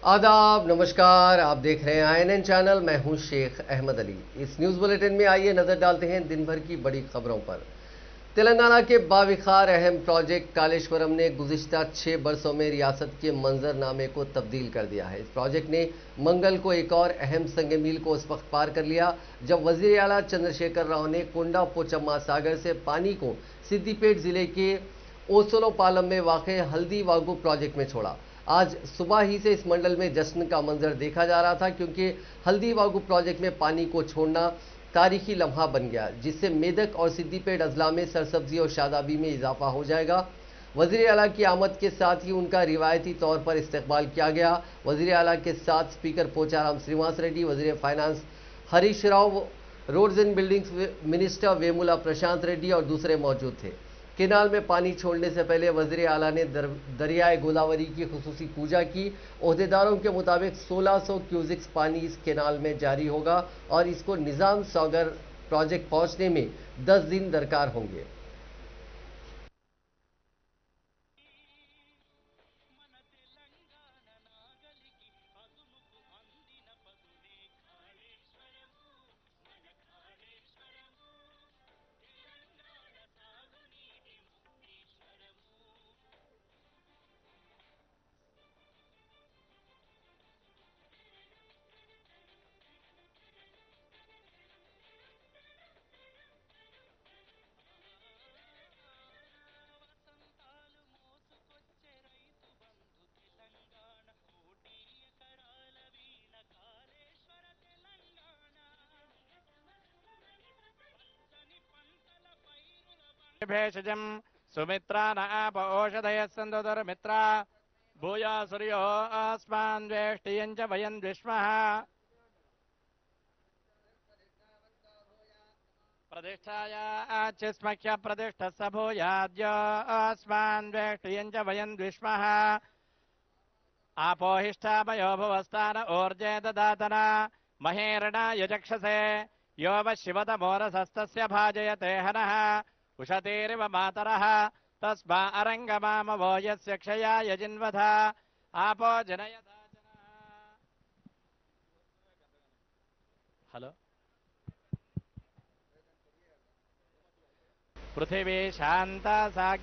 आदाब, नमस्कार। आप देख रहे हैं INN चैनल। मैं हूं शेख अहमद अली। इस न्यूज़ बुलेटिन में आइए नज़र डालते हैं दिन भर की बड़ी खबरों पर। तेलंगाना के बाविखार अहम प्रोजेक्ट कालेश्वरम ने गुज़िश्ता 6 बरसों में रियासत के मंजरनामे को तब्दील कर दिया है। इस प्रोजेक्ट ने मंगल को एक और अहम संग-मील को उस वक्त पार कर लिया जब वज़ीर आला चंद्रशेखर राव ने कोंडा पोचम्मा सागर से पानी को सिद्दीपेट जिले के ओसोलोपालम में वाक़ हल्दी वागू प्रोजेक्ट में छोड़ा। आज सुबह ही से इस मंडल में जश्न का मंजर देखा जा रहा था, क्योंकि हल्दी वागू प्रोजेक्ट में पानी को छोड़ना तारीखी लम्हा बन गया, जिससे मेदक और सिद्दीपेट अजला में सरसब्जी और शादाबी में इजाफा हो जाएगा। वज़ीर आला की आमद के साथ ही उनका रिवायती तौर पर इस्तकबाल किया गया। वज़ीर आला के साथ स्पीकर पोचाराम श्रीनिवास रेड्डी, वज़ीर finance Harish Rao, roads and buildings minister Vemula Prashanth Reddy और दूसरे मौजूद थे। केनाल में पानी छोड़ने से पहले वज़ीर आला ने दरियाए गोदावरी की खुसूसी पूजा की। ओहदेदारों के मुताबिक 1600 क्यूजिक्स पानी इस केनाल में जारी होगा और इसको निज़ाम सागर प्रोजेक्ट पहुंचने में 10 दिन दरकार होंगे। भेषजं सुमित्रा न आप ओषधयः सन्तु दुर्मित्रा भूया सूर्यो अस्मान् वेष्टियं च वयं विश्वः प्रतिष्ठाय आचिस्मख्य प्रतिष्ठस्य भूयाद्य अस्मान् वेष्टियं च वयं विश्वः आपोहिष्ठामयो भुवस्तान ऊर्जे ददातना महेरणा यजक्षसे यो वः शिवतमोरसस्तस्य भाजयते हनः उषतीरिव मातरः तस्मा अरङ्गमामवो यस्य क्षयाय जिन्वथा आपो जनयथा जनः। हलो पृथिवी शांता साग।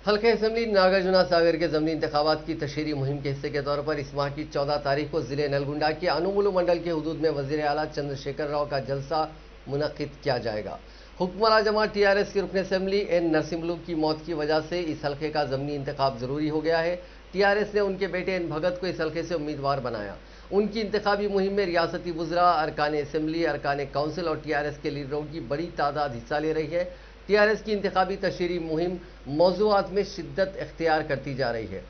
हल्के असम्बली नागार्जुना सागर के ज़मीनी इंतखाबात की तशहीरी मुहिम के हिस्से के तौर पर इस माह की 14 तारीख को ज़िले नलगुंडा के अनुमुलु मंडल के हदूद में वज़ीर आला चंद्रशेखर राव का जलसा मुनक़िद किया जाएगा। हुक्मरान जमात TRS के रुकन असम्बली एन नरसिम्हलू की मौत की वजह से इस हल्के का ज़मीनी इंतखाब ज़रूरी हो गया है। TRS ने उनके बेटे एन भगत को इस हल्के से उम्मीदवार बनाया। उनकी इंतखाबी मुहिम में रियासती वुज़रा, अरकान असम्बली, अरकान काउंसिल और TRS के लीडरों की बड़ी तादाद हिस्सा ले रही है। TRS की इंतखाबी तशहीरी मुहिम मौज़ूआत में शिद्दत इख्तियार करती जा रही है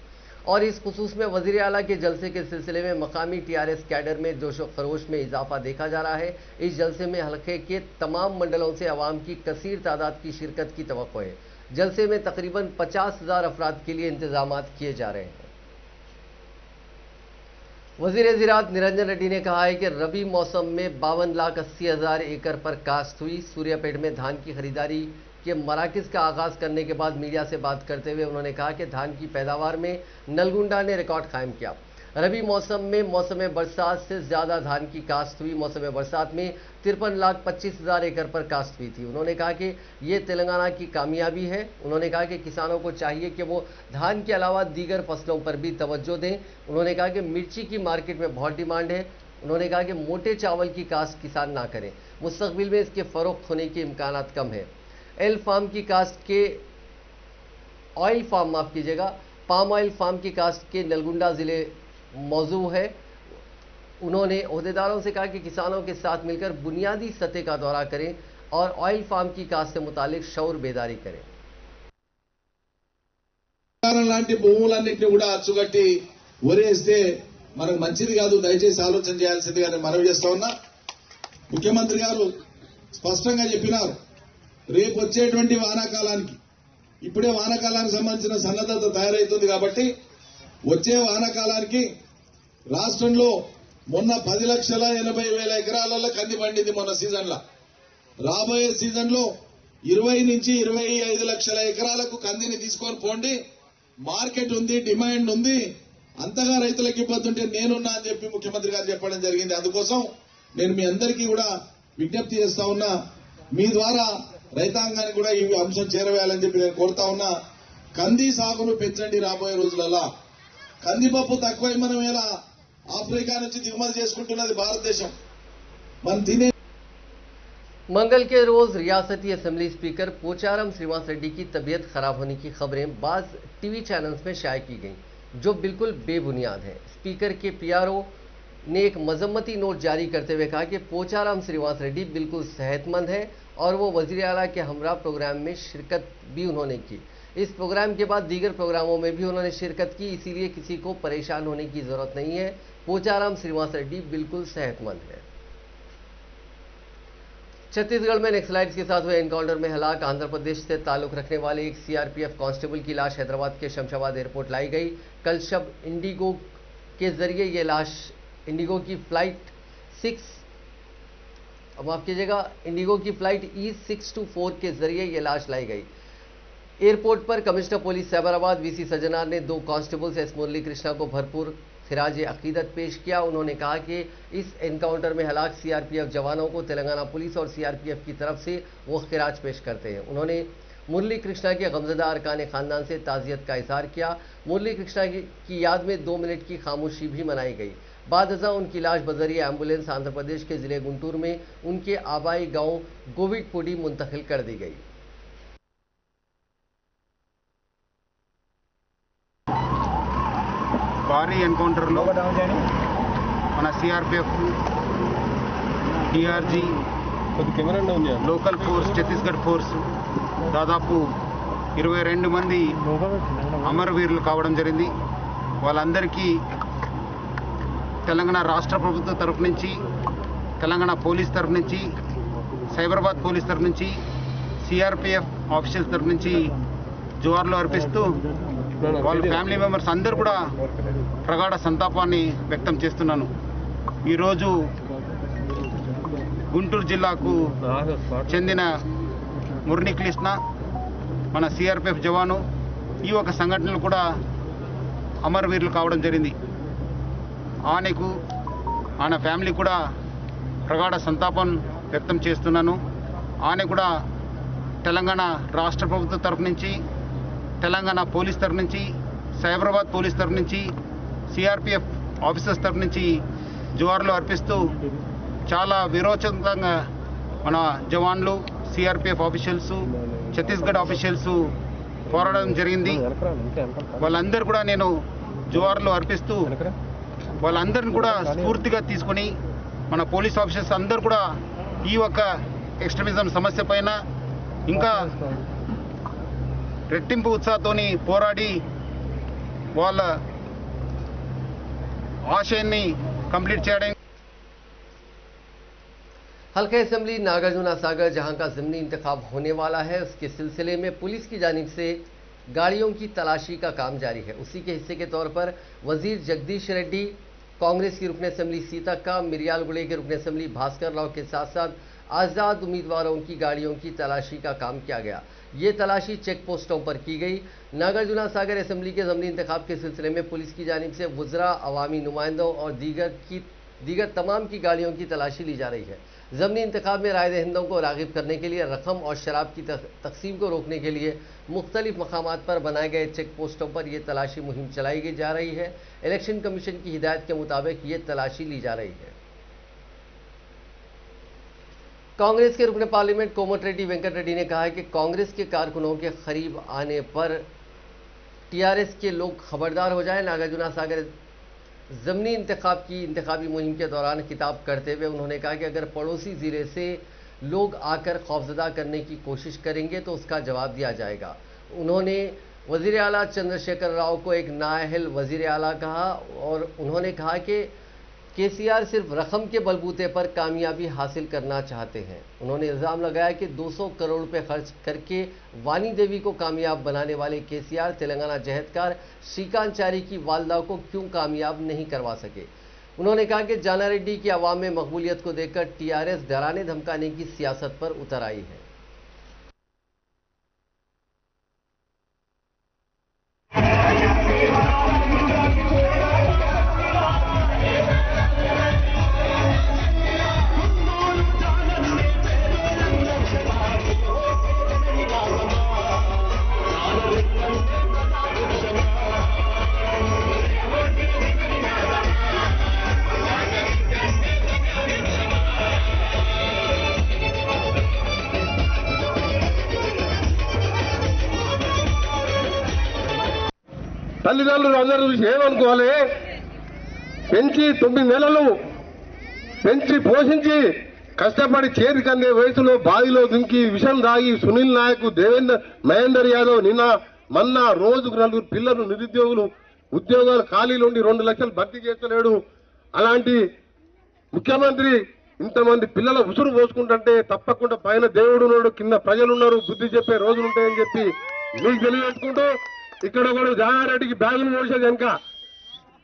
और इस खुसूस में वज़ीर आला के जलसे के सिलसिले में मकामी TRS कैडर में जोश व खरोश में इजाफा देखा जा रहा है। इस जलसे में हल्के के तमाम मंडलों से अवाम की कसीर तादाद की शिरकत की तवक्को है। जलसे में तकरीबन 50,000 अफराद के लिए इंतजामात किए जा रहे हैं। वज़ीर ज़राअत निरंजन रेड्डी ने कहा है कि रबी मौसम में 52,80,000 एकड़ पर काश्त हुई। सूर्यापेट में धान की खरीदारी के मराकज़ का आगाज़ करने के बाद मीडिया से बात करते हुए उन्होंने कहा कि धान की पैदावार में नलगुंडा ने रिकॉर्ड कायम किया। रबी मौसम में मौसम बरसात से ज़्यादा धान की काश्त हुई। मौसम बरसात में 53,25,000 एकड़ पर काश्त हुई थी। उन्होंने कहा कि ये तेलंगाना की कामयाबी है। उन्होंने कहा कि किसानों को चाहिए कि वो धान के अलावा दीगर फसलों पर भी तवज्जो दें। उन्होंने कहा कि मिर्ची की मार्केट में बहुत डिमांड है। उन्होंने कहा कि मोटे चावल की काश्त किसान ना करें, मुस्तकबिल में इसके फ़रोख्त होने के इम्कानात कम है। एल फार्म की काश्त के ऑयल फार्म माफ़ कीजिएगा पाम ऑयल फार्म की काश्त के नलगुंडा ज़िले मौजू है। उन्होंने अहदेदारों से कहा कि किसानों के साथ मिलकर बुनियादी सतह का दौरा करें और ऑयल फार्म की काश्त से मुतालिक शऊर बेदारी करें। లాంటి భూములన్నింటినీ కూడా అచ్చుగట్టి వరేస్తే మనకు మంచిది కాదు. దయచేసి ఆలోచన చేయాల్సిందిగా నేను మనవి చేస్తా ఉన్నా. ముఖ్యమంత్రి గారు స్పష్టంగా చెప్పినారు, రేపు వచ్చేటువంటి వానాకాలానికి ఇప్పుడే వానాకాలానికి సంబంధించిన సన్నద్ధత తయారైతుంది కాబట్టి వచ్చే వానాకాలానికి రాష్ట్రంలో మొన్న 10,80,000 ఎకరాలలో కంది పండింది మొన్న సీజన్లో. రాబోయే సీజన్లో 20 నుంచి 25 లక్షల ఎకరాలకు కందిని తీసుకొని పోండి. మార్కెట్ ఉంది, డిమాండ్ ఉంది. అంతగా రైతులకు ఇబ్బంది ఉంటే నేనున్నా అని చెప్పి ముఖ్యమంత్రి గారు చెప్పడం జరిగింది. అందుకోసం నేను మీ అందరికీ కూడా విజ్ఞప్తి చేస్తా ఉన్నా, మీ ద్వారా రైతాంగానికి కూడా ఈ అంశం చేరవేయాలని చెప్పి నేను కోరుతా ఉన్నా. కంది సాగును పెంచండి రాబోయే రోజులలో. కందిపప్పు తక్కువై మనం ఎలా ఆఫ్రికా నుంచి దిగుమతి చేసుకుంటున్నది భారతదేశం. మనం తినే मंगल के रोज रियासती असेंबली स्पीकर पोचाराम श्रीनिवास रेड्डी की तबीयत खराब होने की खबरें बाज टीवी चैनल्स में शाया की गईं, जो बिल्कुल बेबुनियाद है। स्पीकर के पीआरओ ने एक मजम्मती नोट जारी करते हुए कहा कि पोचाराम श्रीनिवास रेड्डी बिल्कुल सेहतमंद है और वो वजीर आला के हमरा प्रोग्राम में शिरकत भी उन्होंने की। इस प्रोग्राम के बाद दीगर प्रोग्रामों में भी उन्होंने शिरकत की, इसीलिए किसी को परेशान होने की जरूरत नहीं है। पोचाराम श्रीनिवास रेड्डी बिल्कुल सेहतमंद है। छत्तीसगढ़ में नक्सलाइट्स के साथ हुए एनकाउंटर में हलाक आंध्र प्रदेश से ताल्लुक रखने वाले एक सीआरपीएफ कांस्टेबल की लाश हैदराबाद के शमशाबाद एयरपोर्ट लाई गई। कल शब इंडिगो के जरिए ये लाश इंडिगो की फ्लाइट E624 के जरिए ये लाश लाई गई। एयरपोर्ट पर commissioner police Cyberabad VC Sajjanar ने 2 कांस्टेबल्स एस मुरली कृष्णा को भरपूर खिराज अकीदत पेश किया। उन्होंने कहा कि इस एनकाउंटर में हलाक सीआरपीएफ जवानों को तेलंगाना पुलिस और सीआरपीएफ की तरफ से वो खिराज पेश करते हैं। उन्होंने मुरली कृष्णा के गमजदा अरकान खानदान से ताज़ियत का इजहार किया। मुरली कृष्णा की याद में 2 मिनट की खामोशी भी मनाई गई। बाद अज़ा उनकी लाश बजरिए एम्बुलेंस आंध्र प्रदेश के जिले गुंटूर में उनके आबाई गांव गोविडपुडी मुंतकिल कर दी गई। భారీ ఎన్కౌంటర్లో మన CRPF, DRG, local force, Chhattisgarh force దాదాపు 22 మంది అమరవీరులు కావడం జరిగింది. వాళ్ళందరికీ తెలంగాణ రాష్ట్ర ప్రభుత్వం తరఫు నుంచి, తెలంగాణ పోలీస్ తరఫు నుంచి, సైబరాబాద్ పోలీస్ తరఫు నుంచి, సిఆర్పిఎఫ్ ఆఫీసర్స్ తరఫు నుంచి జోహార్లు అర్పిస్తూ వాళ్ళ ఫ్యామిలీ మెంబర్స్ అందరూ కూడా ప్రగాఢ సంతాపాన్ని వ్యక్తం చేస్తున్నాను. ఈరోజు గుంటూరు జిల్లాకు చెందిన మురళీ కృష్ణ మన సిఆర్పిఎఫ్ జవాను ఈ ఒక సంఘటనలు కూడా అమరవీరులు కావడం జరిగింది. ఆయనకు ఆయన ఫ్యామిలీ కూడా ప్రగాఢ సంతాపం వ్యక్తం చేస్తున్నాను. ఆయన కూడా తెలంగాణ రాష్ట్ర ప్రభుత్వం తరఫు నుంచి, తెలంగాణ పోలీస్ తరఫు నుంచి, సైబరాబాద్ పోలీస్ తరఫు నుంచి, సిఆర్పిఎఫ్ ఆఫీసర్స్ తరఫు నుంచి జోహార్లు అర్పిస్తూ చాలా విరోచకంగా మన జవాన్లు, సిఆర్పిఎఫ్ ఆఫీషియల్స్, ఛత్తీస్గఢ్ ఆఫీషియల్స్ పోరాడడం జరిగింది. వాళ్ళందరూ కూడా నేను జోహార్లు అర్పిస్తూ వాళ్ళందరిని కూడా స్ఫూర్తిగా తీసుకొని మన పోలీస్ ఆఫీసర్స్ అందరూ కూడా ఈ ఒక్క ఎక్స్ట్రీమిజం సమస్య పైన ఇంకా రెట్టింపు ఉత్సాహంతోని పోరాడి వాళ్ళ ఆశయాన్ని కంప్లీట్ చేయడం। हल्का असेंबली नागार्जुन सागर जहां का ज़िमनी इंतखाब होने वाला है, उसके सिलसिले में पुलिस की जानिब से गाड़ियों की तलाशी का काम जारी है। उसी के हिस्से के तौर पर वजीर जगदीश रेड्डी, कांग्रेस की रुकन असेंबली सीतक्का, मिरियालगुड़े के रुकन असेंबली भास्कर राव के साथ साथ आज़ाद उम्मीदवारों की गाड़ियों की तलाशी का काम किया गया। ये तलाशी चेक पोस्टों पर की गई। नागार्जुन सागर असेंबली के ज़मीनी इंतखाब के सिलसिले में पुलिस की जानिब से वज़रा, अवामी नुमाइंदों और दीगर तमाम की गाड़ियों की तलाशी ली जा रही है। ज़मीनी इंतखाब में राय दहिंदों को राग़िब करने के लिए रकम और शराब की तकसीम को रोकने के लिए मुख्तलिफ मकामात पर बनाए गए चेक पोस्टों पर यह तलाशी मुहिम चलाई जा रही है। इलेक्शन कमीशन की हिदायत के मुताबिक ये तलाशी ली जा रही है। कांग्रेस के रुकन पार्लियामेंट कोमटिरेड्डी वेंकट रेड्डी ने कहा है कि कांग्रेस के कारकुनों के करीब आने पर टीआरएस के लोग खबरदार हो जाएं। नागार्जुन सागर ज़मीनी इंतखाब की इंतखाबी मुहिम के दौरान खिताब करते हुए उन्होंने कहा कि अगर पड़ोसी ज़िले से लोग आकर खौफजदा करने की कोशिश करेंगे तो उसका जवाब दिया जाएगा। उन्होंने वज़ीर आला चंद्रशेखर राव को एक नाअहल वज़ीर आला कहा और उन्होंने कहा कि केसीआर सिर्फ रकम के बलबूते पर कामयाबी हासिल करना चाहते हैं। उन्होंने इल्ज़ाम लगाया कि 200 करोड़ रुपए खर्च करके वानी देवी को कामयाब बनाने वाले केसीआर तेलंगाना जहदकार श्रीकांत की वालदा को क्यों कामयाब नहीं करवा सके। उन्होंने कहा कि जाना रेड्डी की आवाम में मकबूलियत को देखकर टीआरएस डराने धमकाने की सियासत पर उतर आई है। తల్లిదండ్రులు అందరూ చూసి ఏమనుకోవాలి? పెంచి 9 నెలలు పెంచి పోషించి కష్టపడి చేతికి అందే వయసులో బావిలో దుంకి విషం దాగి సునీల్ నాయక్, మహేందర్ యాదవ్ మొన్న రోజుకు 4 పిల్లలు నిరుద్యోగులు, ఉద్యోగాలు ఖాళీలు ఉండి 2 లక్షలు భర్తీ చేస్తలేడు. అలాంటి ముఖ్యమంత్రి ఇంతమంది పిల్లల ఉసురు పోసుకుంటుంటే తప్పకుండా పైన దేవుడున్నాడు, కింద ప్రజలున్నారు, బుద్ధి చెప్పే రోజులు ఉంటాయని చెప్పి మీకు తెలియజేసుకుంటూ, ఇక్కడ కూడా జానారెడ్డికి బ్యాగులు మోసేది వెనక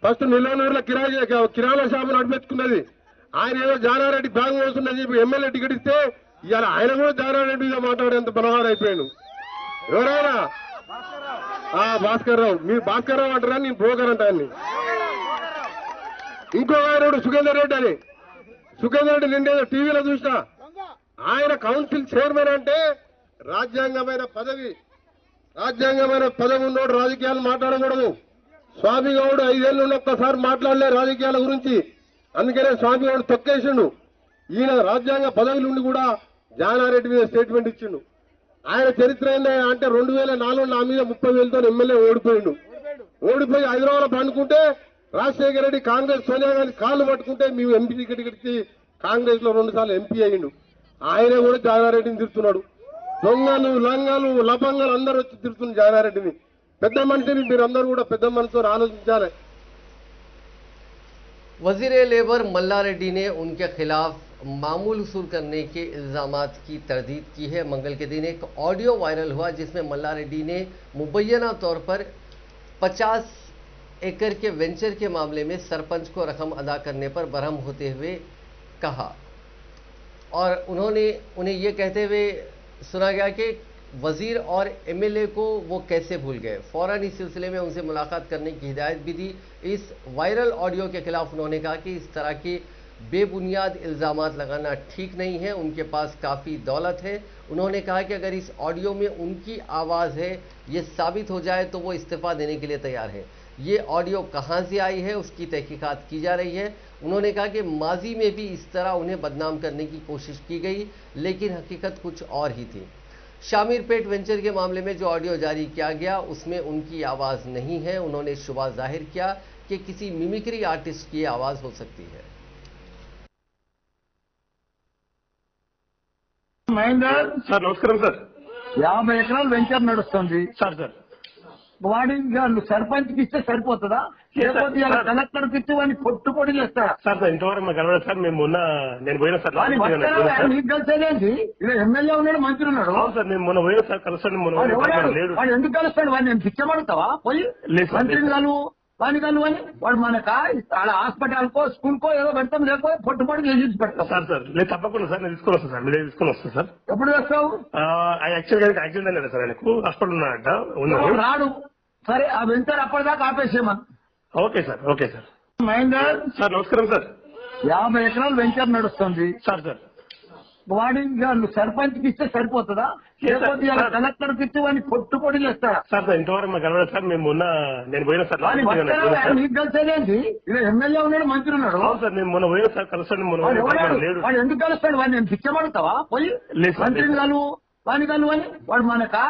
ఫస్ట్ నిలవనూరులో కిరాణా షాపు నడిపించుకున్నది. ఆయన ఏదో జానారెడ్డి బ్యాగ్ మోస్తుందని చెప్పి ఎమ్మెల్యే టికెట్ ఇస్తే ఇవాళ ఆయన కూడా జానారెడ్డిగా మాట్లాడేంత బలహాడు అయిపోయాడు. ఎవరైనా భాస్కర్ రావు, మీరు భాస్కర్ రావు అంటారా? నేను బ్రోకర్ అంటాను. ఇంకో ఆయన సుఖేందర్ రెడ్డి అని, సుఖేందర్ రెడ్డి నిండేదో టీవీలో చూసినా, ఆయన కౌన్సిల్ చైర్మన్ అంటే రాజ్యాంగమైన పదవి ఉన్నోడు రాజకీయాలు మాట్లాడకూడదు. స్వామి గౌడ్ 5 ఏళ్ళు ఒక్కసారి మాట్లాడలే రాజకీయాల గురించి, అందుకనే స్వామి గౌడ్ తొక్కేసిండు. ఈయన రాజ్యాంగ పదవులు ఉండి కూడా జానారెడ్డి మీద స్టేట్మెంట్ ఇచ్చిండు. ఆయన చరిత్ర ఏంటంటే అంటే 2004 నా మీద 30,000తో ఎమ్మెల్యే ఓడిపోయి హైదరాబాద్ పండుకుంటే రాజశేఖర రెడ్డి కాంగ్రెస్ సోనియా గాంధీ కాళ్ళు పట్టుకుంటే మేము ఎంపీ టికెట్ ఇచ్చి కాంగ్రెస్ లో 2 సార్లు ఎంపీ అయ్యిండు. ఆయన కూడా జానారెడ్డిని తిడుతున్నాడు. దొంగలు, లంగాలు, లబంగాలు అందరూ వచ్చి తిడుతున్నారు జానారెడ్డిని. పెద్ద మనిషిని మీరందరూ కూడా పెద్ద మనసుతో ఆలోచించాలి. वजीर लेबर मल्ला रेड्डी ने उनके खिलाफ मामूल वसूल करने के इल्जामात की तरदीद की है। मंगल के दिन एक ऑडियो वायरल हुआ जिसमें मल्ला रेड्डी ने मुबैना तौर पर 50 एकड़ के वेंचर के मामले में सरपंच को रकम अदा करने पर बरहम होते हुए कहा और उन्हें ये कहते हुए सुना गया कि वजीर और एमएलए को वो कैसे भूल गए। फौरन इस सिलसिले में उनसे मुलाकात करने की हिदायत भी दी। इस वायरल ऑडियो के खिलाफ उन्होंने कहा कि इस तरह के बेबुनियाद इल्जामात लगाना ठीक नहीं है, उनके पास काफ़ी दौलत है। उन्होंने कहा कि अगर इस ऑडियो में उनकी आवाज़ है ये साबित हो जाए तो वो इस्तीफ़ा देने के लिए तैयार है। ये ऑडियो कहाँ से आई है उसकी तहकीकात की जा रही है। उन्होंने कहा कि माजी में भी इस तरह उन्हें बदनाम करने की कोशिश की गई लेकिन हकीकत कुछ और ही थी। शामीरपेट वेंचर के मामले में जो ऑडियो जारी किया गया उसमें उनकी आवाज़ नहीं है। उन्होंने शुबा जाहिर किया कि किसी मिमिक्री आर्टिस्ट की आवाज़ हो सकती है। మహేందర్ సార్ నమస్కారం సార్. 50 ఎకరాలు వెంచర్ నడుస్తుంది సార్ వాడిగా నువ్వు సర్పంచ్ కి ఇస్తే సరిపోతుందా? లేకపోతే ఇలా కలెక్టర్ కి ఇచ్చి వాడిని పొట్టు చేస్తారా? సార్ ఇంతవరకు మాకు కలవలేదు సార్. మేము నేను పోయినా సార్. నీకు తెలిసేదేంటి? ఇలా ఎమ్మెల్యే ఉన్నాడు, మంత్రి ఉన్నాడు. సార్ నేను మొన్న పోయినా సార్ కలుస్తాను. వాడు ఎందుకు కలుస్తాడు? వాడిని నేను పిచ్చబడతావా? పోయి మంత్రిని కలువు, వాడిని కలువు అని వాడు మనకా హాస్పిటల్ కో స్కూల్ కో ఏదో పెడతాం, లేకపోతే పొట్టు చేసి పెడతాం. సార్ లేదు తప్పకుండా సార్. నేను తీసుకొని వస్తాను సార్. మీరు తీసుకొని వస్తాను సార్. ఎప్పుడు వేస్తావు? యాక్చువల్గా యాక్సిడెంట్ అయ్యాడు సార్. ఆయనకు హాస్పిటల్ ఉన్నాడు. రాడు. సరే ఆ వెంచర్ అప్పటిదాకా ఆపేసేమని. Okay sir. మహేందర్ సార్ నమస్కారం సార్. 50 ఎకరాలు వెంచర్ నడుస్తుంది సార్ వాడిగా నువ్వు సర్పంచ్ కి ఇస్తే సరిపోతుందా? లేకపోతే ఇలా కలెక్టర్ కి ఇచ్చి వాడిని పొట్టు చేస్తారా? సార్ ఇంతవరకు మాకు కలవలేదు సార్. మేము నేను పోయినా సార్. నీకు తెలిసేదేంటి? ఇలా ఎమ్మెల్యే ఉన్నాడు, మంత్రి ఉన్నాడు. సార్ నేను మొన్న పోయినా సార్ కలుస్తాను. వాడు ఎందుకు కలుస్తాడు? వాడిని నేను పిచ్చబడతావా? పోయి మంత్రిని కలువు, వాడిని కలువు అని వాడు మనకా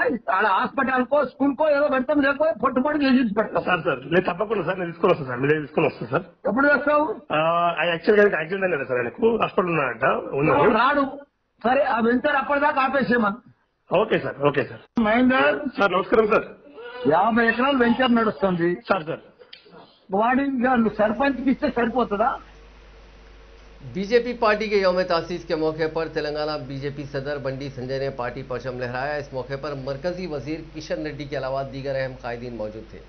హాస్పిటల్ కో స్కూల్ కో ఏదో పెడతాం, లేకపోతే పొట్టు చేసి పెడతాం. సార్ లేదు తప్పకుండా సార్. నేను తీసుకొని వస్తాను సార్. మీరు తీసుకొని వస్తాను సార్. ఎప్పుడు వేస్తావు? యాక్చువల్గా యాక్సిడెంట్ అయ్యాడు సార్. ఆయనకు హాస్పిటల్ ఉన్నాడు. రాడు. సరే ఆ వెంచర్ అప్పటిదాకా ఆపేసేమని. Okay sir. మహేందర్ సార్ నమస్కారం సార్. 50 ఎకరాలు వెంచర్ నడుస్తుంది సార్ వాడిగా నువ్వు సర్పంచ్ కి ఇస్తే సరిపోతుందా? बीजेपी पार्टी के यौम तासीस के मौके पर तेलंगाना बीजेपी सदर बंडी संजय ने पार्टी परचम लहराया। इस मौके पर मरकजी वजीर किशन रेड्डी के अलावा दीगर अहम कायदीन मौजूद थे।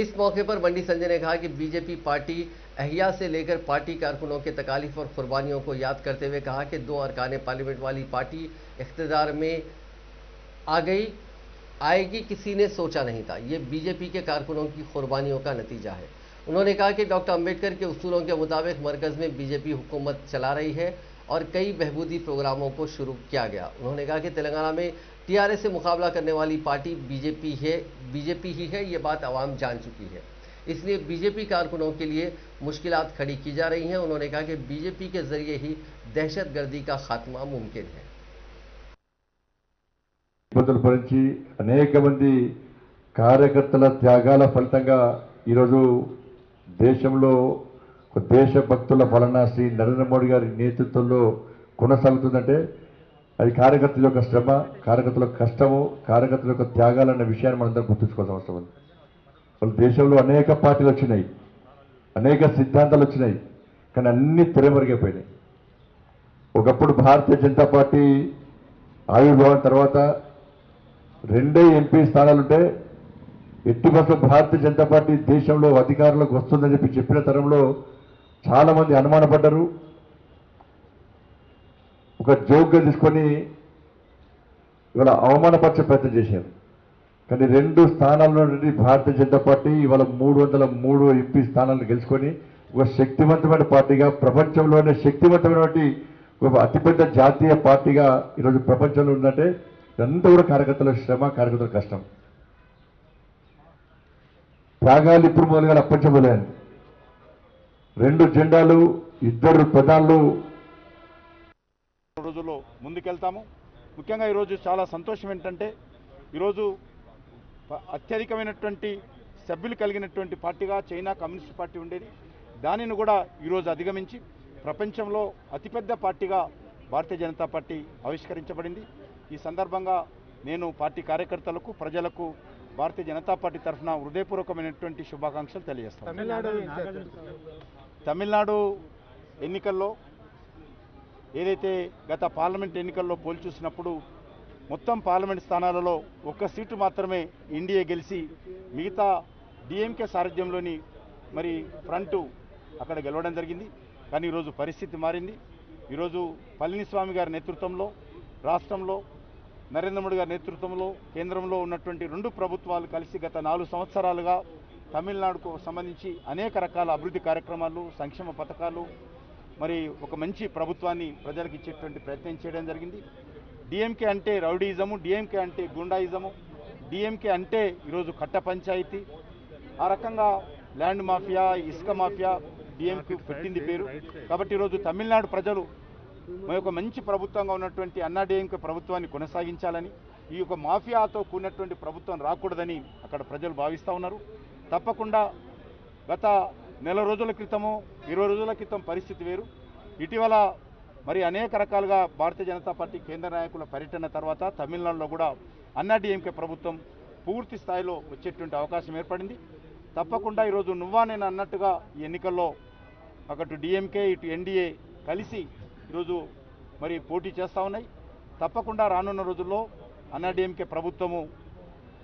इस मौके पर बंडी संजय ने कहा कि बीजेपी पार्टी अहिया से लेकर पार्टी कारकुनों के तकालीफ और कुर्बानियों को याद करते हुए कहा कि 2 अरकान पार्लियामेंट वाली पार्टी इख्तिदार में आएगी किसी ने सोचा नहीं था। ये बीजेपी के कारकुनों की कुर्बानियों का नतीजा है। उन्होंने कहा कि डॉक्टर अंबेडकर के उसूलों के मुताबिक मरकज़ में बीजेपी हुकूमत चला रही है और कई बहबूदी प्रोग्रामों को शुरू किया गया। उन्होंने कहा कि तेलंगाना में टीआरएस से मुकाबला करने वाली पार्टी बीजेपी ही है, ये बात आवाम जान चुकी है। इसलिए बीजेपी कारकुनों के लिए मुश्किलात खड़ी की जा रही हैं। उन्होंने कहा कि बीजेपी के जरिए ही दहशतगर्दी का खात्मा मुमकिन है। ఇబ్బందులు భరించి అనేక మంది కార్యకర్తల త్యాగాల ఫలితంగా ఈరోజు దేశంలో ఒక దేశభక్తుల పాలన శ్రీ నరేంద్ర మోడీ గారి నేతృత్వంలో కొనసాగుతుందంటే అది కార్యకర్తల యొక్క శ్రమ, కార్యకర్తల కష్టము, కార్యకర్తల యొక్క త్యాగాలన్న విషయాన్ని మనందరం గుర్తుంచుకోవాల్సిన అవసరం ఉంది. వాళ్ళ దేశంలో అనేక పార్టీలు వచ్చినాయి, అనేక సిద్ధాంతాలు వచ్చినాయి, కానీ అన్ని తెరమరుగైపోయినాయి. ఒకప్పుడు భారతీయ జనతా పార్టీ ఆవిర్భావం తర్వాత 2 ఎంపీ స్థానాలుంటే ఎట్టి బస్సులో భారతీయ జనతా పార్టీ దేశంలో అధికారంలోకి వస్తుందని చెప్పిన తరంలో చాలా మంది అనుమానపడ్డారు. ఒక జోక్గా తీసుకొని ఇవాళ అవమానపరిచే ప్రయత్నం చేశారు. కానీ 2 స్థానాల్లో నుండి భారతీయ జనతా పార్టీ ఇవాళ 303 ఎంపీ స్థానాలను గెలుచుకొని ఒక శక్తివంతమైన పార్టీగా, ప్రపంచంలోనే శక్తివంతమైనటువంటి ఒక అతిపెద్ద జాతీయ పార్టీగా ఈరోజు ప్రపంచంలో ఉందంటే ఇదంతా కూడా కార్యకర్తల శ్రమ, కార్యకర్తల కష్టం. త్యాగాలు ఇప్పుడు మొదలుగా అప్పటి మొదలైంది. 2 జెండాలు, 2 ప్రధానులు రోజుల్లో ముందుకెళ్తాము. ముఖ్యంగా ఈరోజు చాలా సంతోషం ఏంటంటే ఈరోజు అత్యధికమైనటువంటి సభ్యులు కలిగినటువంటి పార్టీగా చైనా కమ్యూనిస్ట్ పార్టీ ఉండేది. దానిని కూడా ఈరోజు అధిగమించి ప్రపంచంలో అతిపెద్ద పార్టీగా భారతీయ జనతా పార్టీ ఆవిష్కరించబడింది. ఈ సందర్భంగా నేను పార్టీ కార్యకర్తలకు, ప్రజలకు భారతీయ జనతా పార్టీ తరఫున హృదయపూర్వకమైనటువంటి శుభాకాంక్షలు తెలియజేస్తాను. తమిళనాడు ఎన్నికల్లో ఏదైతే గత పార్లమెంట్ ఎన్నికల్లో పోల్ చూసినప్పుడు మొత్తం పార్లమెంట్ స్థానాలలో 1 సీటు మాత్రమే ఎన్డీఏ గెలిచి మిగతా డిఎంకే సారథ్యంలోని మరి ఫ్రంట్ అక్కడ గెలవడం జరిగింది. కానీ ఈరోజు పరిస్థితి మారింది. ఈరోజు పళనిస్వామి గారి నేతృత్వంలో రాష్ట్రంలో, నరేంద్ర మోడీ గారి నేతృత్వంలో కేంద్రంలో ఉన్నటువంటి 2 ప్రభుత్వాలు కలిసి గత 4 సంవత్సరాలుగా తమిళనాడుకు సంబంధించి అనేక రకాల అభివృద్ధి కార్యక్రమాలు, సంక్షేమ పథకాలు, మరి ఒక మంచి ప్రభుత్వాన్ని ప్రజలకు ఇచ్చేటువంటి ప్రయత్నం చేయడం జరిగింది. డిఎంకే అంటే రౌడీయిజము, డిఎంకే అంటే గుండాయిజము, డిఎంకే అంటే ఈరోజు కట్ట పంచాయతీ, ఆ రకంగా ల్యాండ్ మాఫియా, ఇసుక మాఫియా డిఎంకే పెట్టింది పేరు. కాబట్టి ఈరోజు తమిళనాడు ప్రజలు ఒక మంచి ప్రభుత్వంగా ఉన్నటువంటి అన్నా డిఎంకే ప్రభుత్వాన్ని కొనసాగించాలని, ఈ యొక్క మాఫియాతో కూడినటువంటి ప్రభుత్వం రాకూడదని అక్కడ ప్రజలు భావిస్తూ ఉన్నారు. తప్పకుండా గత నెల రోజుల క్రితము, 20 రోజుల క్రితం పరిస్థితి వేరు. ఇటీవల మరి అనేక రకాలుగా భారతీయ జనతా పార్టీ కేంద్ర నాయకుల పర్యటన తర్వాత తమిళనాడులో కూడా అన్నా డిఎంకే ప్రభుత్వం పూర్తి స్థాయిలో వచ్చేటువంటి అవకాశం ఏర్పడింది. తప్పకుండా ఈరోజు నువ్వా నేను అన్నట్టుగా ఈ ఎన్నికల్లో అటు డిఎంకే, ఇటు ఎన్డీఏ కలిసి ఈరోజు మరి పోటీ చేస్తూ ఉన్నాయి. తప్పకుండా రానున్న రోజుల్లో అన్నా డిఎంకే ప్రభుత్వము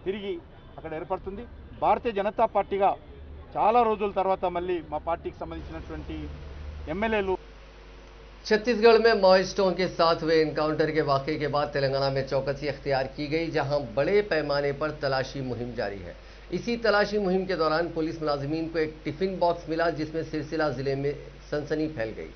తిరిగి అక్కడ ఏర్పడుతుంది. భారతీయ జనతా పార్టీగా చాలా రోజుల తర్వాత మళ్ళీ మా పార్టీకి సంబంధించినటువంటి ఎమ్మెల్యేలు. छत्तीसगढ़ में माओइस्टों के साथ हुए एनकाउंटर के वाक़े के बाद तेलंगाना में चौकसी अख्तियार की गई, जहां बड़े पैमाने पर तलाशी मुहिम जारी है। इसी तलाशी मुहिम के दौरान पुलिस मुलाजिमीन को एक टिफिन बॉक्स मिला, जिसमें सिलसिला जिले में सनसनी फैल गई।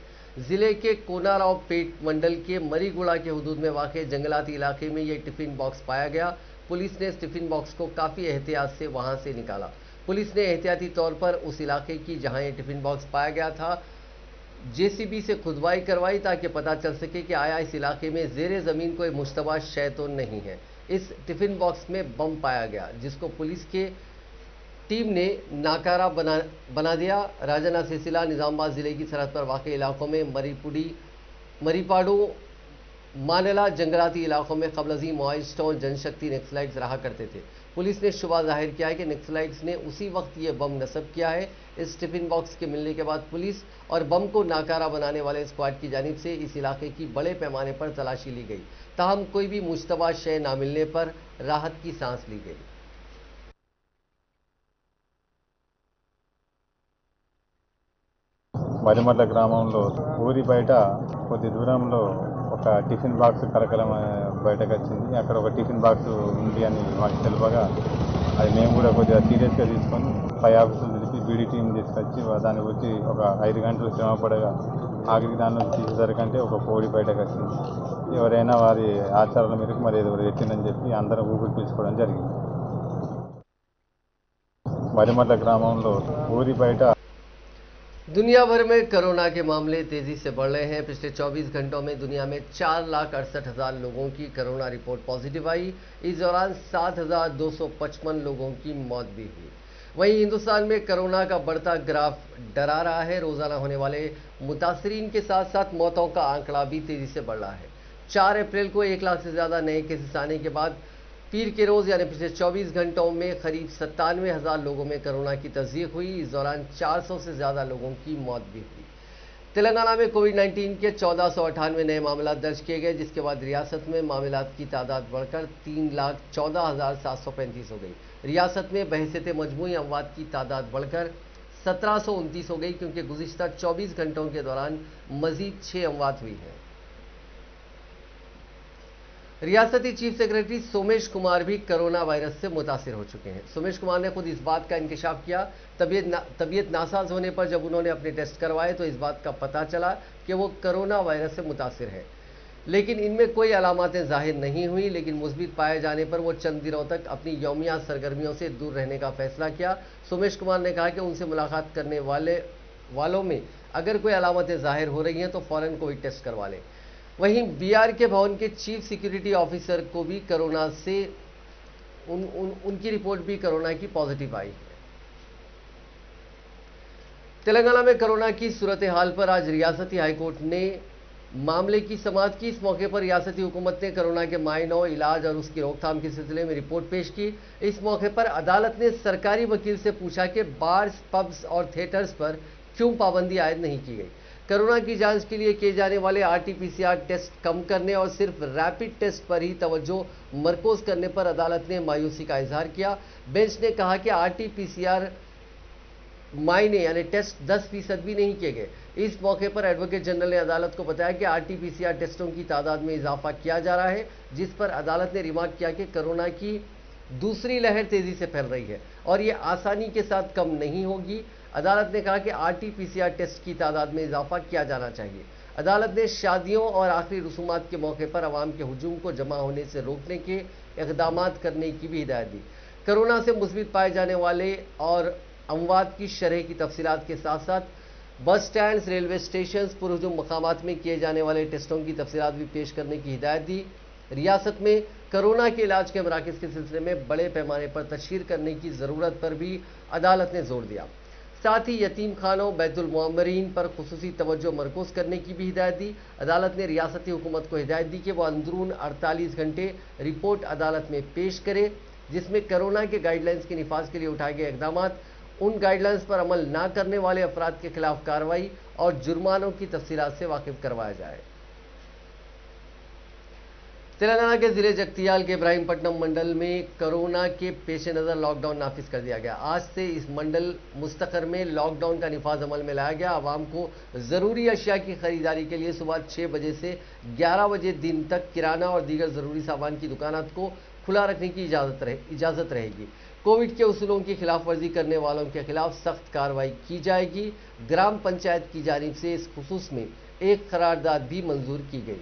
जिले के कोनाराव पेट मंडल के मरीगुड़ा के हुदूद में वाक़े जंगलाती इलाके में ये टिफिन बॉक्स पाया गया। पुलिस ने इस टिफिन बॉक्स को काफ़ी एहतियात से वहां से निकाला। पुलिस ने एहतियाती तौर पर उस इलाके की जहां ये टिफिन बॉक्स पाया गया था जेसीबी से खुदवाई करवाई, ताकि पता चल सके कि आया इस इलाके में ज़ेरे ज़मीन कोई मुश्तबा शय तो नहीं है। इस टिफिन बॉक्स में बम पाया गया, जिसको पुलिस के टीम ने नाकारा बना दिया। राजन्ना सिलसिला निजामाबाद जिले की सरहद पर वाक़ इलाकों में मरीपाड़ू, मानेला जंगलाती इलाकों में क़ब्ल-अज़ीम माओइस्टों जनशक्ति नक्सलाइट्स रहा करते थे। पुलिस ने शुबा जाहिर किया है कि नक्सलाइट्स ने उसी वक्त ये बम नस्ब किया है। इस टिफिन बॉक्स के मिलने के बाद पुलिस और बम को नाकारा बनाने वाले स्क्वाड की जानिब से इस इलाके की बड़े पैमाने पर तलाशी ली गई। ताहम कोई भी मुश्तबा शय ना मिलने पर राहत की सांस ली गई। మరిమట్ల గ్రామంలో ఊరి బయట కొద్ది దూరంలో ఒక టిఫిన్ బాక్స్ కలకలం బయటకు వచ్చింది. అక్కడ ఒక టిఫిన్ బాక్స్ ఉంది అని మాకు తెలియగా అది మేము కూడా కొద్దిగా సీరియస్గా తీసుకొని పై ఆఫీసులు తెలిపి బీడీ టీం తీసుకొచ్చి దాని గురించి ఒక 5 గంటలు శ్రమపడగా ఆఖరికి దాని నుంచి తీసేసరికంటే ఒక కోడి బయటకు వచ్చింది. ఎవరైనా వారి ఆచారాల మేరకు మరి ఏదో ఎత్తిందని చెప్పి అందరం ఊపిరి పీల్చుకోవడం జరిగింది. మరిమట్ల గ్రామంలో ఊరి బయట दुनिया भर में कोरोना के मामले तेजी से बढ़ रहे हैं। पिछले 24 घंटों में दुनिया में 4,68,000 लोगों की कोरोना रिपोर्ट पॉजिटिव आई। इस दौरान 7,255 लोगों की मौत भी हुई। वहीं हिंदुस्तान में कोरोना का बढ़ता ग्राफ डरा रहा है। रोजाना होने वाले मुतासरीन के साथ साथ मौतों का आंकड़ा भी तेजी से बढ़ रहा है। 4 अप्रैल को 1 लाख से ज्यादा नए केसेस आने के बाद पीर के रोज यानी पिछले 24 घंटों में करीब 97,000 लोगों में कोरोना की तस्दीक हुई। इस दौरान 400 से ज्यादा लोगों की मौत भी हुई। तेलंगाना में कोविड-19 के 1498 नए मामला दर्ज किए गए, जिसके बाद रियासत में मामलात की तादाद बढ़कर 3,14,735 हो गई। रियासत में बहसते मजमूई अमवात की तादाद बढ़कर 1729 हो गई, क्योंकि गुज़िश्ता 24 घंटों के दौरान मजीद 6 अमवात हुई है। रियासती चीफ सेक्रेटरी सोमेश कुमार भी कोरोना वायरस से मुतासिर हो चुके हैं। सोमेश कुमार ने खुद इस बात का इंकशाफ किया। तबीयत नासाज होने पर जब उन्होंने अपने टेस्ट करवाए तो इस बात का पता चला कि वो कोरोना वायरस से मुतासिर है, लेकिन इनमें कोई अलामतें जाहिर नहीं हुई। लेकिन मुस्बित पाए जाने पर वो चंद दिनों तक अपनी यौमिया सरगर्मियों से दूर रहने का फैसला किया। सोमेश कुमार ने कहा कि उनसे मुलाकात करने वालों में अगर कोई अलामतें जाहिर हो रही हैं तो फौरन कोविड टेस्ट करवा लें। वहीं बीआरके भवन के चीफ सिक्योरिटी ऑफिसर को भी कोरोना से उनकी रिपोर्ट भी कोरोना की पॉजिटिव आई है। तेलंगाना में कोरोना की सूरत हाल पर आज रियासती हाईकोर्ट ने मामले की समाअत की। इस मौके पर रियासती हुकूमत ने कोरोना के मायनों, इलाज और उसकी रोकथाम के सिलसिले में रिपोर्ट पेश की। इस मौके पर अदालत ने सरकारी वकील से पूछा कि बार्स, पब्स और थिएटर्स पर क्यों पाबंदी आयद नहीं की गई। कोरोना की जांच के लिए किए जाने वाले RT-PCR टेस्ट कम करने और सिर्फ रैपिड टेस्ट पर ही तवज्जो मरकूज करने पर अदालत ने मायूसी का इजहार किया। बेंच ने कहा कि RT-PCR मायने यानी टेस्ट 10% भी नहीं किए गए। इस मौके पर एडवोकेट जनरल ने अदालत को बताया कि RT-PCR टेस्टों की तादाद में इजाफा किया जा रहा है, जिस पर अदालत ने रिमार्क किया कि कोरोना की दूसरी लहर तेजी से फैल रही है और ये आसानी के साथ कम नहीं होगी। अदालत ने कहा कि RT-PCR टेस्ट की तादाद में इजाफा किया जाना चाहिए। अदालत ने शादियों और आखिरी रसूमात के मौके पर आवाम के हुजूम को जमा होने से रोकने के इक़दाम करने की भी हिदायत दी। कोरोना से मुस्बित पाए जाने वाले और अमवात की शरह की तफसीलात के साथ साथ बस स्टैंड, रेलवे स्टेशन, पुरहुजूम मकामात में किए जाने वाले टेस्टों की तफसीलात भी पेश करने की हिदायत दी। रियासत में कोरोना के इलाज के मराकज़ के सिलसिले में बड़े पैमाने पर तशहीर करने की ज़रूरत पर भी अदालत ने जोर दिया। साथ ही यतीम खानों, बैतुल मुअम्मरीन पर खुसूसी तवज्जो मरकूज करने की भी हिदायत दी। अदालत ने रियासती हुकूमत को हिदायत दी कि वह अंदरून 48 घंटे रिपोर्ट अदालत में पेश करे, जिसमें कोरोना के गाइडलाइंस के निफाज के लिए उठाए गए इक़दाम, उन गाइडलाइंस पर अमल न करने वाले अफराद के खिलाफ कार्रवाई और जुर्मानों की तफसीलात से वाकिफ करवाया जाए। तेलंगाना के जिले जगतियाल के इब्राहिमपट्टनम मंडल में कोरोना के पेश नज़र लॉकडाउन नाफिज कर दिया गया। आज से इस मंडल मुस्तकर में लॉकडाउन का निफाज अमल में लाया गया। आवाम को ज़रूरी अशिया की खरीदारी के लिए सुबह 6 बजे से 11 बजे दिन तक किराना और दीगर ज़रूरी सामान की दुकानात को खुला रखने की इजाज़त रहेगी। कोविड के उसूलों की खिलाफ वर्जी करने वालों के खिलाफ सख्त कार्रवाई की जाएगी। ग्राम पंचायत की जानिब से इस खुसूस में एक करारदाद भी मंजूर की गई।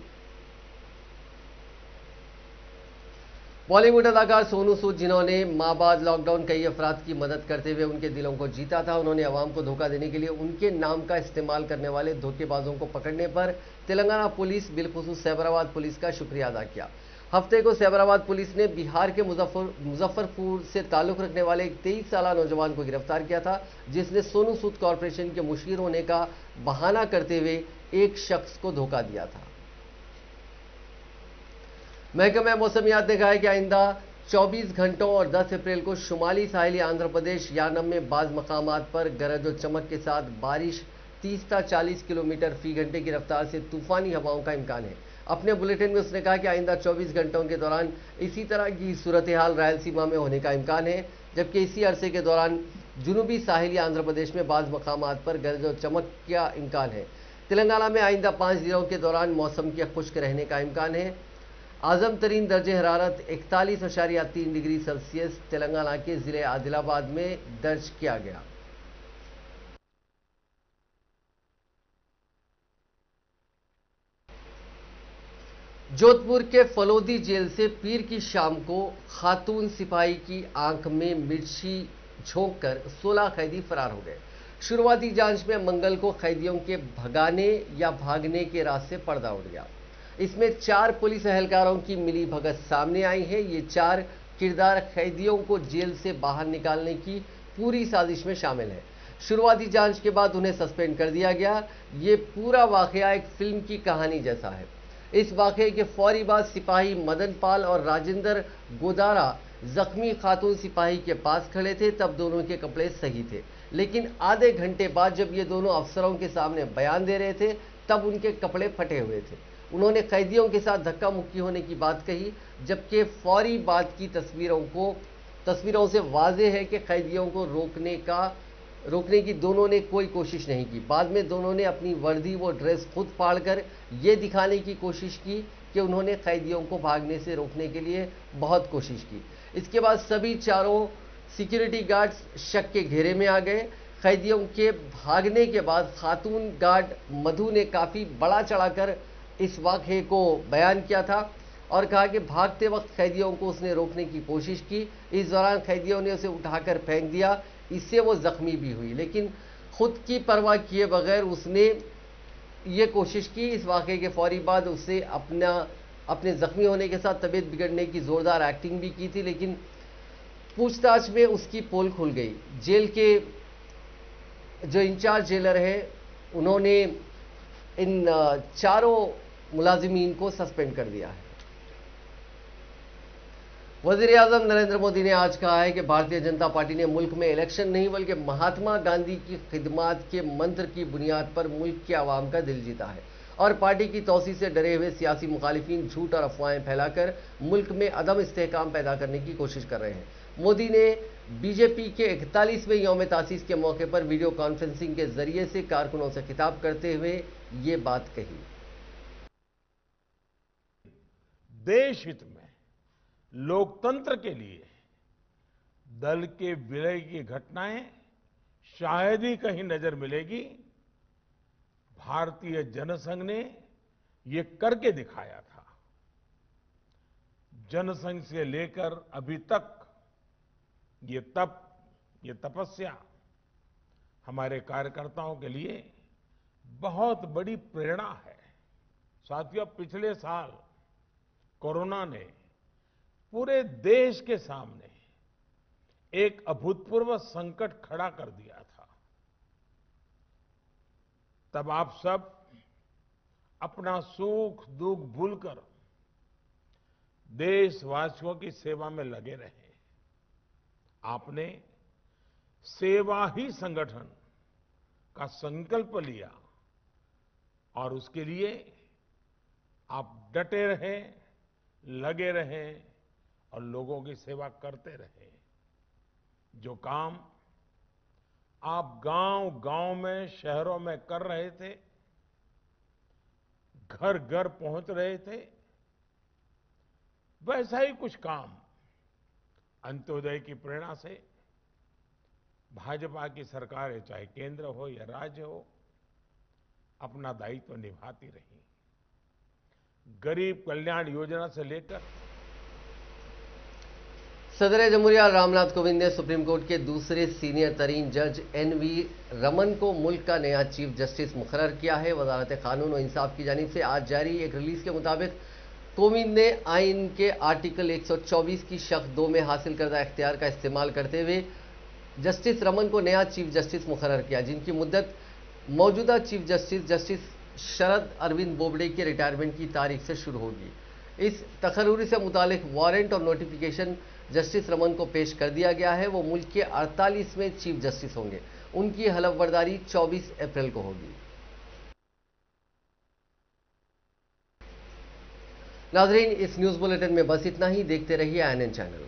बॉलीवुड अदाकार सोनू सूद, जिन्होंने माँ बाद लॉकडाउन कई अफराद की मदद करते हुए उनके दिलों को जीता था, उन्होंने अवाम को धोखा देने के लिए उनके नाम का इस्तेमाल करने वाले धोखेबाजों को पकड़ने पर तेलंगाना पुलिस, बिलखुसूस सैबराबाद पुलिस का शुक्रिया अदा किया। हफ्ते को सैबराबाद पुलिस ने बिहार के मुजफ्फरपुर से ताल्लुक रखने वाले एक 23 साला नौजवान को गिरफ्तार किया था, जिसने सोनू सूद कॉरपोरेशन के मुशीर होने का बहाना करते हुए एक शख्स को धोखा दिया था। महकमा मौसमियात ने कहा है कि आइंदा 24 घंटों और 10 अप्रैल को शुमाली साहिली आंध्र प्रदेश यानम में बाज़ मकामात पर गरज और चमक के साथ बारिश 30 से 40 किलोमीटर फी घंटे की रफ्तार से तूफानी हवाओं का इम्कान है। अपने बुलेटिन में उसने कहा कि आइंदा 24 घंटों के दौरान इसी तरह की सूरत हाल रायलसीमा में होने का इम्कान है, जबकि इसी अरसे के दौरान जुनूबी साहिली आंध्र प्रदेश में बाज़ मकामात पर गरज और चमक का इम्कान है। तेलंगाना में आइंदा 5 दिनों के दौरान मौसम के खुश्क रहने का इम्कान है। आज़म तरीन दर्जे हरारत 41.3 डिग्री सेल्सियस तेलंगाना के ज़िले आदिलाबाद में दर्ज किया गया। जोधपुर के फलोदी जेल से पीर की शाम को खातून सिपाही की आंख में मिर्ची झोंककर 16 कैदी फरार हो गए। शुरुआती जांच में मंगल को कैदियों के भगाने या भागने के रास्ते पर्दा उठ गया। इसमें 4 पुलिस एहलकारों की मिली भगत सामने आई है। ये 4 किरदार कैदियों को जेल से बाहर निकालने की पूरी साजिश में शामिल हैं। शुरुआती जांच के बाद उन्हें सस्पेंड कर दिया गया। ये पूरा वाकया एक फिल्म की कहानी जैसा है। इस वाकये के फौरी बाद सिपाही मदन पाल और राजेंद्र गोदारा जख्मी खातून सिपाही के पास खड़े थे। तब दोनों के कपड़े सही थे, लेकिन आधे घंटे बाद जब ये दोनों अफसरों के सामने बयान दे रहे थे तब उनके कपड़े फटे हुए थे। उन्होंने कैदियों के साथ धक्का मुक्की होने की बात कही, जबकि फौरी बाद की तस्वीरों से वाज़ेह है कि कैदियों को रोकने की दोनों ने कोई कोशिश नहीं की। बाद में दोनों ने अपनी वर्दी व ड्रेस खुद फाड़कर ये दिखाने की कोशिश की कि उन्होंने कैदियों को भागने से रोकने के लिए बहुत कोशिश की। इसके बाद सभी चारों सिक्योरिटी गार्ड्स शक के घेरे में आ गए। कैदियों के भागने के बाद खातून गार्ड मधु ने काफ़ी बड़ा चढ़ाकर इस वाक़ये को बयान किया था और कहा कि भागते वक्त कैदियों को उसने रोकने की कोशिश की। इस दौरान कैदियों ने उसे उठाकर फेंक दिया, इससे वो जख्मी भी हुई, लेकिन खुद की परवाह किए बगैर उसने ये कोशिश की। इस वाक़ये के फौरी बाद उससे अपने जख्मी होने के साथ तबीयत बिगड़ने की ज़ोरदार एक्टिंग भी की थी, लेकिन पूछताछ में उसकी पोल खुल गई। जेल के जो इंचार्ज जेलर हैं उन्होंने इन चारों मुलाजिमीन को सस्पेंड कर दिया है। वज़ीर-ए-आज़म नरेंद्र मोदी ने आज कहा है कि भारतीय जनता पार्टी ने मुल्क में इलेक्शन नहीं बल्कि महात्मा गांधी की खिदमात के मंत्र की बुनियाद पर मुल्क के आवाम का दिल जीता है और पार्टी की तौसी से डरे हुए सियासी मुखालिफिन झूठ और अफवाहें फैलाकर मुल्क में अदम इस्तेहकाम पैदा करने की कोशिश कर रहे हैं। मोदी ने बीजेपी के 41वें यौम तासीस के मौके पर वीडियो कॉन्फ्रेंसिंग के जरिए से कारकुनों से खिताब करते हुए ये बात कही। देश हित में लोकतंत्र के लिए दल के विलय की घटनाएं शायद ही कहीं नजर मिलेगी। भारतीय जनसंघ ने ये करके दिखाया था। जनसंघ से लेकर अभी तक ये तपस्या हमारे कार्यकर्ताओं के लिए बहुत बड़ी प्रेरणा है। साथियों, पिछले साल कोरोना ने पूरे देश के सामने एक अभूतपूर्व संकट खड़ा कर दिया था। तब आप सब अपना सुख दुख भूलकर देशवासियों की सेवा में लगे रहे। आपने सेवा ही संगठन का संकल्प लिया और उसके लिए आप डटे रहे, लगे रहे और लोगों की सेवा करते रहे। जो काम आप गांव-गांव में, शहरों में कर रहे थे, घर घर पहुंच रहे थे, वैसा ही कुछ काम अंत्योदय की प्रेरणा से भाजपा की सरकारें, चाहे केंद्र हो या राज्य हो, अपना दायित्व निभाती रही। गरीब कल्याण योजना से लेकर सदर जमहूरिया रामनाथ कोविंद ने सुप्रीम कोर्ट के दूसरे सीनियर तरीन जज NV रमन को मुल्क का नया चीफ जस्टिस मुकर्रर किया है। वजारत कानून और इंसाफ की जानिब से आज जारी एक रिलीज के मुताबिक कोविंद ने आइन के आर्टिकल 124 की शक 2 में हासिल करदा इख्तियार का इस्तेमाल करते हुए जस्टिस रमन को नया चीफ जस्टिस मुकर्रर किया, जिनकी मुद्दत मौजूदा चीफ जस्टिस शरद अरविंद बोबडे के रिटायरमेंट की तारीख से शुरू होगी। इस तकर्री से मुतालिक वारंट और नोटिफिकेशन जस्टिस रमन को पेश कर दिया गया है। वो मुल्क के 48वें चीफ जस्टिस होंगे। उनकी हलफबर्दारी 24 अप्रैल को होगी। नाजरीन, इस न्यूज़ बुलेटिन में बस इतना ही। देखते रहिए INN चैनल।